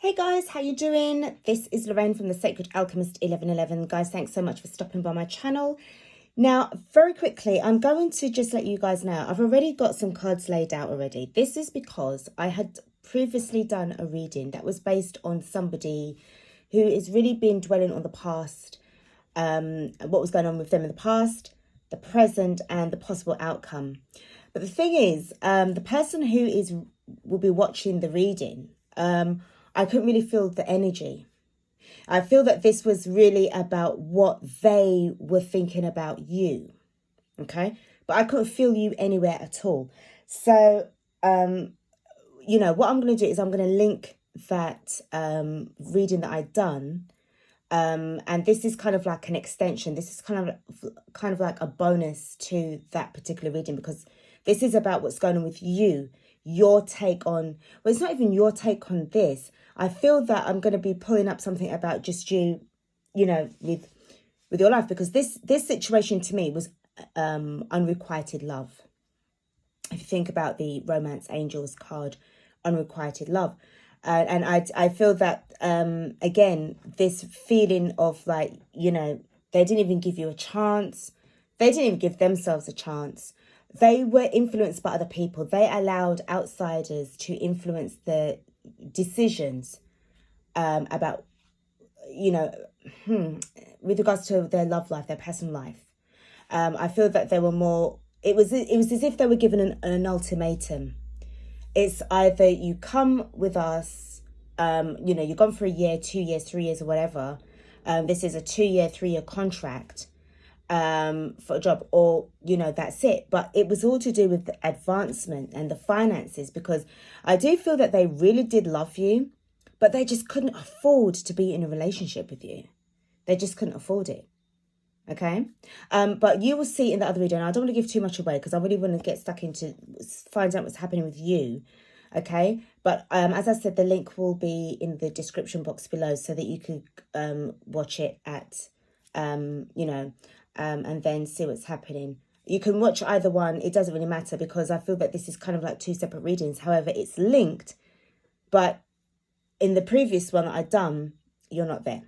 Hey guys, how you doing? This is Lorraine from the Sacred Alchemist 1111. Guys, thanks so much for stopping by my channel. Now, very quickly, I'm going to just let you guys know, I've already got some cards laid out already. This is because I had previously done a reading that was based on somebody who is really been dwelling on the past, what was going on with them in the past, the present, and the possible outcome. But the thing is, the person who will be watching the reading, I couldn't really feel the energy. I feel that this was really about what they were thinking about you. Okay. But I couldn't feel you anywhere at all. So, what I'm going to do is I'm going to link that reading that I'd done. And this is kind of like an extension. This is kind of like a bonus to that particular reading, because this is about what's going on with you. Your take on, well, it's not even your take on this. I feel that I'm going to be pulling up something about just you, with your life, because this situation to me was unrequited love. If you think about the Romance Angels card, unrequited love. And I feel that, again, this feeling of like, they didn't even give you a chance. They didn't even give themselves a chance. They were influenced by other people. They allowed outsiders to influence the decisions about, with regards to their love life, their personal life. I feel that they were more, it was as if they were given an ultimatum. It's either you come with us, you've gone for a year, 2 years, 3 years or whatever. This is a 2-year, 3-year contract for a job, or, that's it. But it was all to do with the advancement and the finances, because I do feel that they really did love you, but they just couldn't afford to be in a relationship with you. They just couldn't afford it. Okay, but you will see in the other video, and I don't want to give too much away because I really want to get stuck into find out what's happening with you. Okay, but as I said, the link will be in the description box below so that you could watch it at and then see what's happening. You can watch either one, it doesn't really matter, because I feel that this is kind of like 2 separate readings. However, it's linked, but in the previous one that I'd done, you're not there.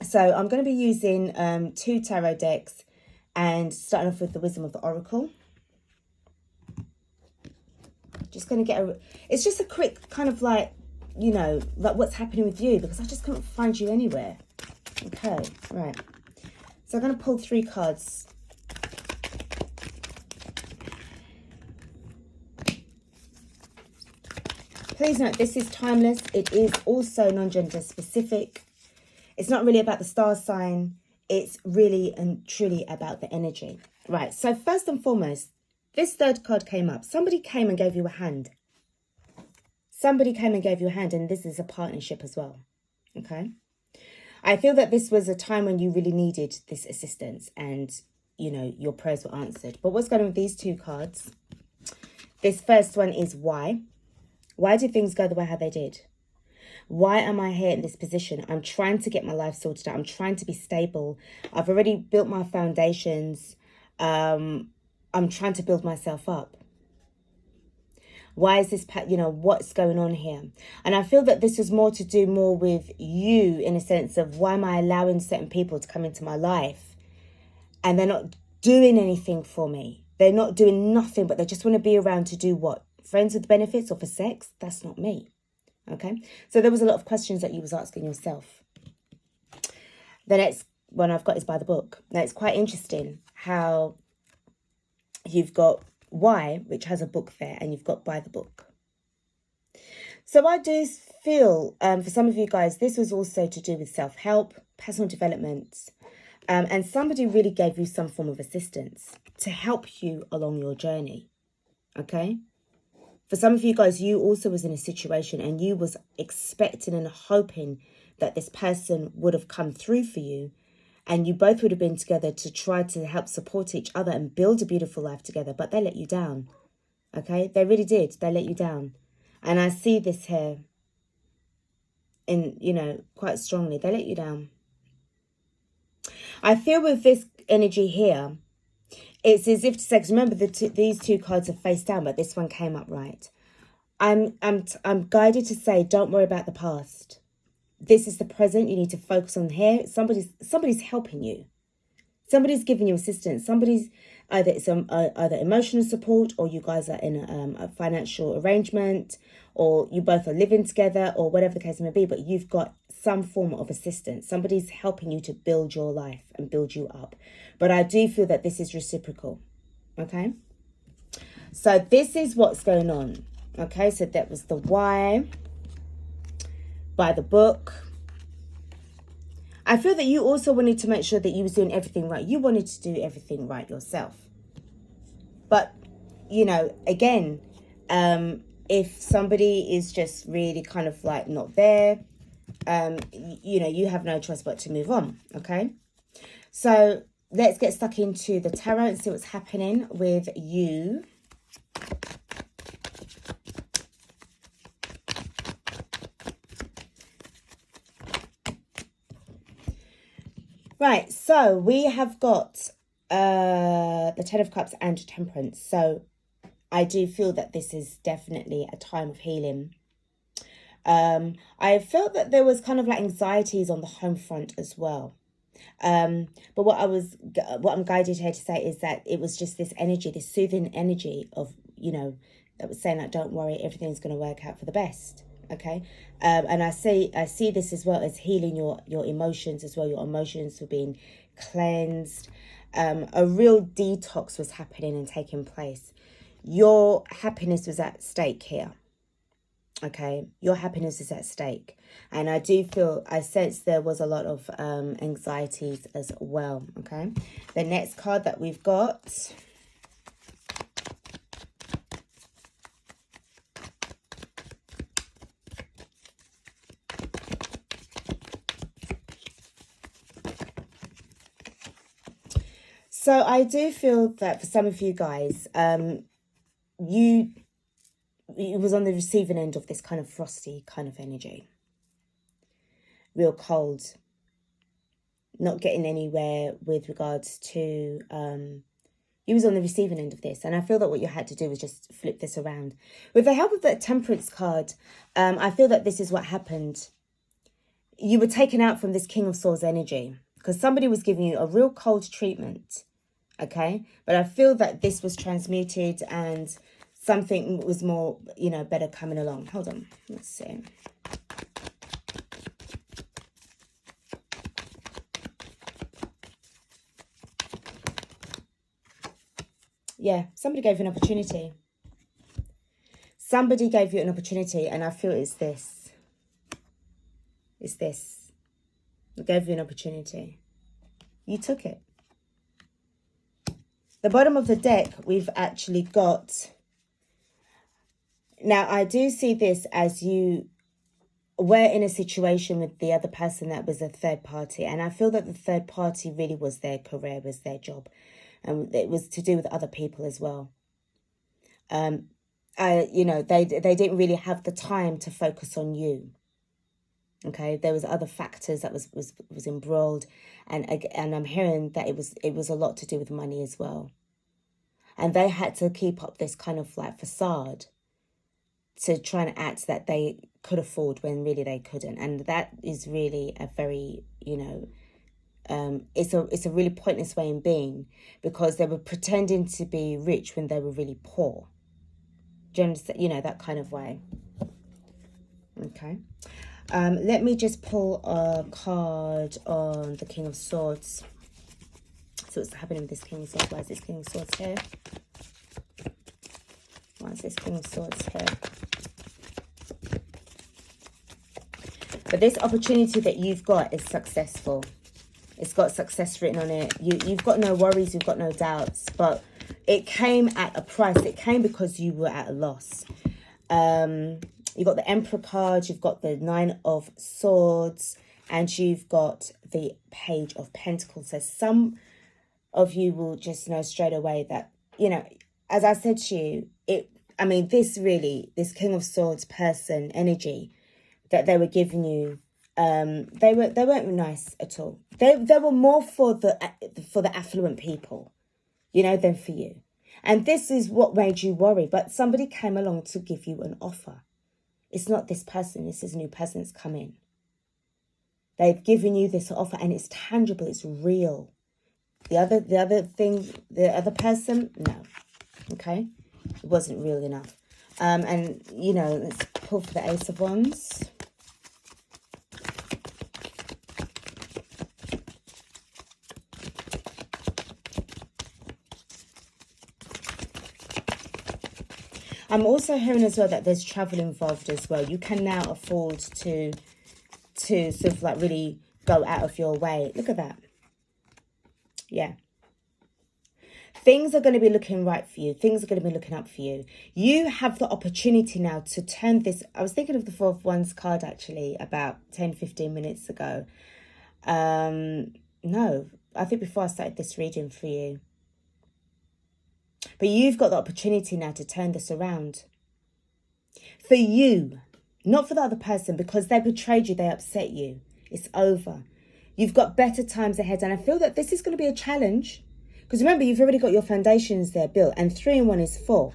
So I'm going to be using 2 tarot decks, and starting off with the Wisdom of the Oracle. Just going to get it's just a quick kind of like, like what's happening with you, because I just couldn't find you anywhere. Okay, right. So I'm going to pull 3 cards. Please note, this is timeless. It is also non-gender specific. It's not really about the star sign. It's really and truly about the energy. Right, so first and foremost, this 3rd card came up. Somebody came and gave you a hand. Somebody came and gave you a hand, and this is a partnership as well. Okay? I feel that this was a time when you really needed this assistance, and, your prayers were answered. But what's going on with these 2 cards? This first one is why. Why did things go the way how they did? Why am I here in this position? I'm trying to get my life sorted out. I'm trying to be stable. I've already built my foundations. I'm trying to build myself up. Why is this, what's going on here? And I feel that this is more to do more with you, in a sense of, why am I allowing certain people to come into my life and they're not doing anything for me? They're not doing nothing, but they just want to be around to do what? Friends with benefits or for sex? That's not me. Okay, so there was a lot of questions that you was asking yourself. The next one I've got is by the book. Now, it's quite interesting how you've got why, which has a book there, and you've got by the book. So I do feel, for some of you guys, this was also to do with self-help, personal development, and somebody really gave you some form of assistance to help you along your journey. Okay. For some of you guys, you also was in a situation and you was expecting and hoping that this person would have come through for you, and you both would have been together to try to help support each other and build a beautiful life together, but they let you down. Okay, they really did. They let you down. And I see this here in, quite strongly. They let you down. I feel with this energy here, it's as if to say, 'cause remember these 2 cards are face down, but this one came up right. I'm guided to say, don't worry about the past. This is the present. You need to focus on here. Somebody's helping you. Somebody's giving you assistance. Somebody's either either emotional support, or you guys are in a financial arrangement, or you both are living together, or whatever the case may be. But you've got some form of assistance. Somebody's helping you to build your life and build you up. But I do feel that this is reciprocal. Okay. So this is what's going on. Okay. So that was the why by the book. I feel that you also wanted to make sure that you was doing everything right. You wanted to do everything right yourself. But, you know, again, if somebody is just really kind of like not there, you know, you have no choice but to move on. Okay. So let's get stuck into the tarot and see what's happening with you. Right, so we have got the Ten of Cups and Temperance. So I do feel that this is definitely a time of healing. I felt that there was kind of like anxieties on the home front as well. But what I'm guided here to say is that it was just this energy, this soothing energy of, you know, that was saying like, don't worry, everything's going to work out for the best. Okay. And I see this as well as healing your emotions as well. Your emotions were being cleansed. A real detox was happening and taking place. Your happiness was at stake here. Okay, your happiness is at stake. And I sense there was a lot of anxieties as well. Okay, the next card that we've got. So I do feel that for some of you guys, you was on the receiving end of this kind of frosty kind of energy. Real cold. Not getting anywhere with regards to, you was on the receiving end of this. And I feel that what you had to do was just flip this around. With the help of that Temperance card, I feel that this is what happened. You were taken out from this King of Swords energy because somebody was giving you a real cold treatment. Okay, but I feel that this was transmuted and something was more, you know, better coming along. Hold on, let's see. Yeah, somebody gave you an opportunity. Somebody gave you an opportunity, and I feel it's this. It's this. They gave you an opportunity. You took it. The bottom of the deck, we've actually got... Now, I do see this as you were in a situation with the other person that was a third party. And I feel that the third party really was their career, was their job. And it was to do with other people as well. You know, they didn't really have the time to focus on you. Okay, there was other factors that was embroiled, and I'm hearing that it was a lot to do with money as well, and they had to keep up this kind of like facade to try and act that they could afford when really they couldn't, and that is really a very, you know, it's a really pointless way in being, because they were pretending to be rich when they were really poor. Do you understand? You know, that kind of way. Okay. Let me just pull a card on the King of Swords. So what's happening with this King of Swords? Why is this King of Swords here? Why is this King of Swords here? But this opportunity that you've got is successful. It's got success written on it. You've got no worries, you've got no doubts. But it came at a price. It came because you were at a loss. You've got the Emperor card, you've got the Nine of Swords, and you've got the Page of Pentacles. So some of you will just know straight away that, you know, as I said to you, this King of Swords person energy that they were giving you, they weren't nice at all. They were more for the affluent people, you know, than for you. And this is what made you worry. But somebody came along to give you an offer. It's not this person. This is a new person that's come in. They've given you this offer and it's tangible. It's real. The other person, no. Okay? It wasn't real enough. And, you know, let's pull for the Ace of Wands. I'm also hearing as well that there's travel involved as well. You can now afford to sort of like really go out of your way. Look at that. Yeah. Things are going to be looking right for you. Things are going to be looking up for you. You have the opportunity now to turn this. I was thinking of the Four of Wands card actually about 10-15 minutes ago. No, I think before I started this reading for you. But you've got the opportunity now to turn this around. For you, not for the other person, because they betrayed you, they upset you. It's over. You've got better times ahead. And I feel that this is going to be a challenge. Because remember, you've already got your foundations there built. And 3 in 1 is 4.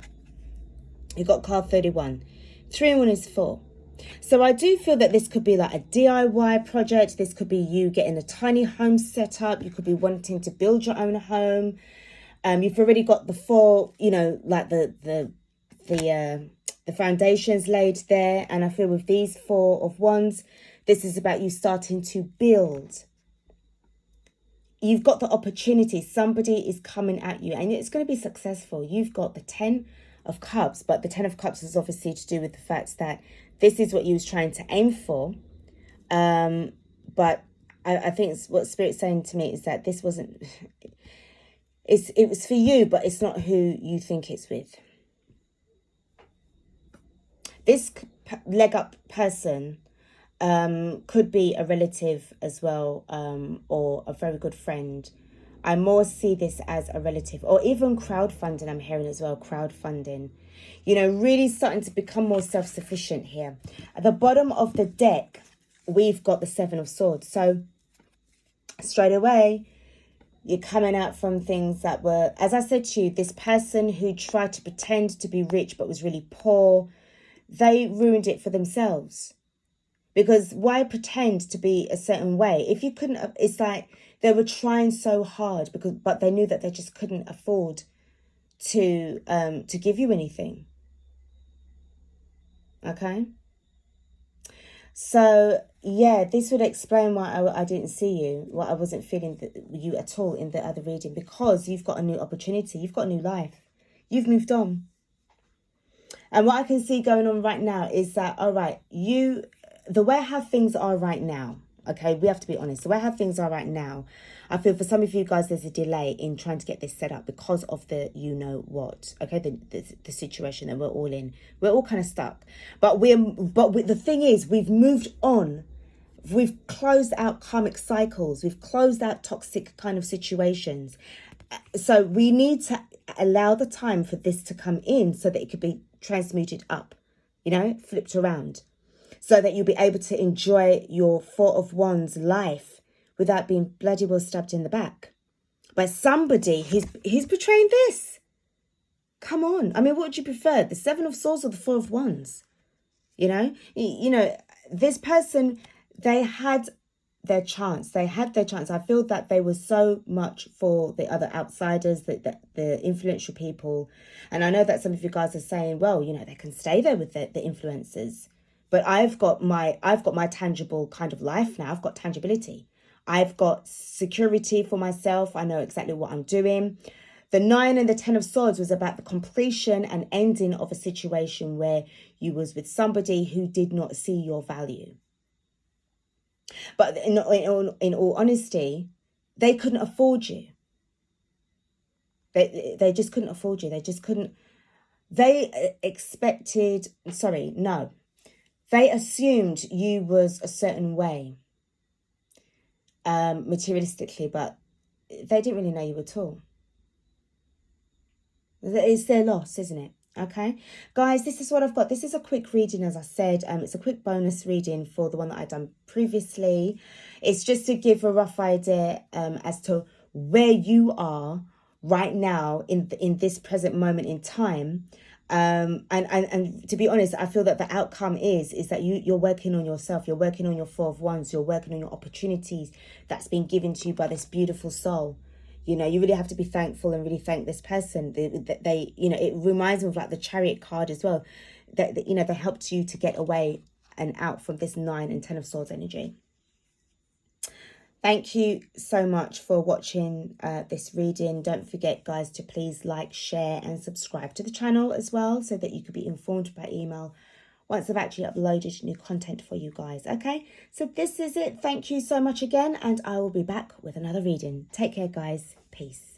You've got card 31. 3 in 1 is 4. So I do feel that this could be like a DIY project. This could be you getting a tiny home set up. You could be wanting to build your own home. You've already got the 4, you know, like the foundations laid there. And I feel with these 4 of Wands, this is about you starting to build. You've got the opportunity. Somebody is coming at you and it's going to be successful. You've got the 10 of Cups, but the 10 of Cups is obviously to do with the fact that this is what you was trying to aim for. But I think what Spirit's saying to me is that this wasn't... It was for you, but it's not who you think it's with. This leg up person could be a relative as well, or a very good friend. I more see this as a relative, or even crowdfunding. I'm hearing as well, crowdfunding. You know, really starting to become more self-sufficient here. At the bottom of the deck, we've got the 7 of Swords. So straight away, you're coming out from things that were, as I said to you, this person who tried to pretend to be rich but was really poor, they ruined it for themselves. Because why pretend to be a certain way? If you couldn't, it's like they were trying so hard, but they knew that they just couldn't afford to give you anything. Okay? So, yeah, this would explain why I didn't see you, why I wasn't feeling you at all in the other reading, because you've got a new opportunity, you've got a new life, you've moved on. And what I can see going on right now is that, all right, the way how things are right now, okay, we have to be honest, the way how things are right now, I feel for some of you guys there's a delay in trying to get this set up because of the you know what, okay, the situation that we're all in. We're all kind of stuck, but the thing is, we've moved on. We've closed out karmic cycles. We've closed out toxic kind of situations. So we need to allow the time for this to come in so that it could be transmuted up, you know, flipped around, so that you'll be able to enjoy your 4 of Wands life without being bloody well stabbed in the back by somebody who's portraying this. Come on. I mean, what would you prefer? The 7 of Swords or the 4 of Wands? You know, this person, they had their chance. They had their chance. I feel that they were so much for the other outsiders, the influential people. And I know that some of you guys are saying, well, you know, they can stay there with the influencers. But I've got my tangible kind of life now. I've got tangibility. I've got security for myself. I know exactly what I'm doing. The 9 and the 10 of Swords was about the completion and ending of a situation where you was with somebody who did not see your value. But in all honesty, they couldn't afford you. They just couldn't afford you. They just couldn't. They expected, they assumed you was a certain way, materialistically, but they didn't really know you at all. It's their loss, isn't it? Okay, guys, this is what I've got. This is a quick reading, as I said. It's a quick bonus reading for the one that I've done previously. It's just to give a rough idea as to where you are, right now in this present moment in time. And to be honest, I feel that the outcome is that you're working on yourself, you're working on your Four of Wands, you're working on your opportunities that's been given to you by this beautiful soul. You know, you really have to be thankful and really thank this person. They you know, it reminds me of like the Chariot card as well. That you know, they helped you to get away and out from this 9 and 10 of Swords energy. Thank you so much for watching this reading. Don't forget, guys, to please like, share and subscribe to the channel as well, so that you could be informed by email once I've actually uploaded new content for you guys. Okay, so this is it. Thank you so much again, and I will be back with another reading. Take care, guys. Peace.